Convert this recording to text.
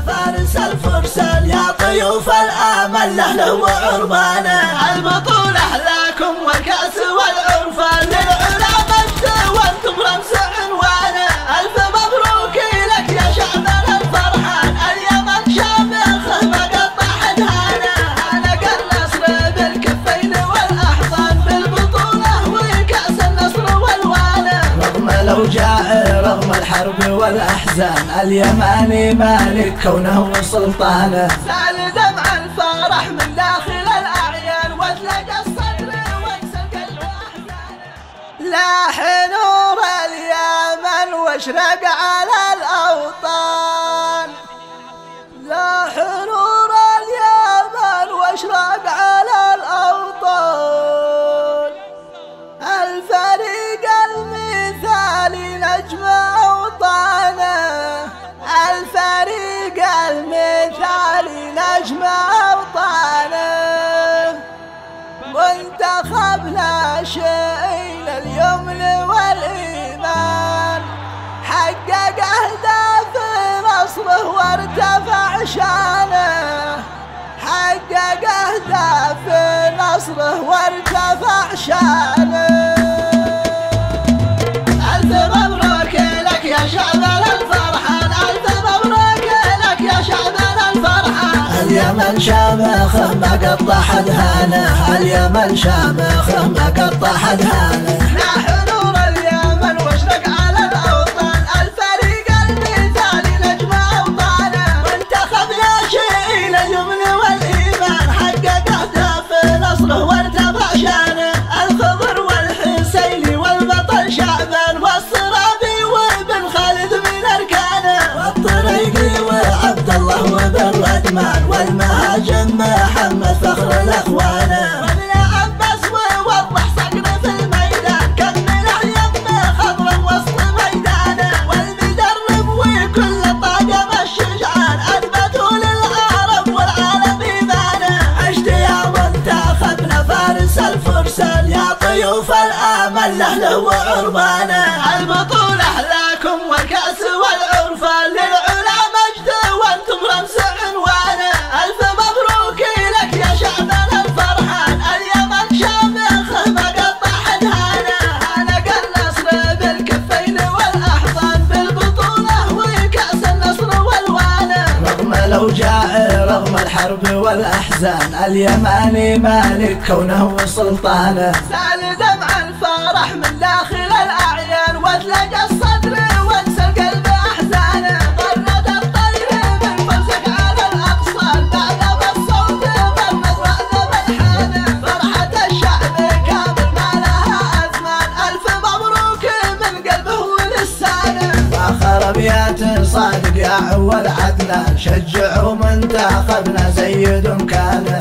فارس الفرسان يا طيوف الامل له وعربانه. البطولة احلاكم والكاس والعرفان للعلا مجد وانتم رمز عنوانه. الف مبروك لك يا شعبنا الفرحان اليمن شامخه ما قطع حدهانه. هانك النصر بالكفين والاحضان بالبطولة وكاس النصر والوانه. رغم الاوجاع رغم الحرب والاحزان اليماني مالك كونه وسلطانه. سال دمع الفرح من داخل الاعيان واتلقى الصدر وانسى القلب واحزانه. لاح نور اليمن واشرق على الاوطان. لاح نور اليمن واشرق على الاوطان. الفريق المثالي نجم أوطانه. الفريق المثالي نجم أوطانه. منتخبنا شيل اليمن والإيمان حقق أهداف نصره وارتفع شانه. حقق أهداف نصره وارتفع شانه. ألف مبروك لك يا شعبنا الفرحان. ألف مبروك لك يا شعبنا الفرحان. اليمن شامخه ما قطع حدهانه. اليمن شامخه ما قطع حدهانه. لاح نور اليمن واشرق على الأوطان. الفريق المثالي نجم أوطانه. منتخبنا شيل اليمن والإيمان حقق أهداف نصره وارتفع شانه. الخضر والحسيني والبطل شعبان والصرابي وابن خالد من أركانه. والطريقي وعبد الله وبن ردمان والمهاجم محمد فخر الأخوانه. وابن عباس ووضح صقر في الميدان كمل يمه خضرا وسط ميدانه. والمدرب وكل طاقم الشجعان أثبتوا للعرب والعالم إيمانه. اشتياق منتخبنا فارس الفرسان يا طيوف الامل له وعربانه. البطولة احلاكم والكاس والعرفان للعلا مجد وانتم رمز عنوانه. الف مبروك لك يا شعبنا الفرحان اليمن شامخه ما قطع حدهانه. هانك النصر بالكفين والاحضان بالبطولة وكاس النصر والوانه. رغم الاوجاع رغم الحرب والاحزان اليماني مالك كونه وسلطانه. سال دمع الفرح من داخل الاعيان واتلقى الصدر وانسى القلب احزانه. قرنت الطير من فوزك على الاقصال بعد ما الصوت برد وعذب الحانه. فرحة الشعب كامل ما لها اثمان. الف مبروك من قلبه ولسانه. واخر ابيات صادق يا عوال عدنان شجعوا منتخبنا زيد كان.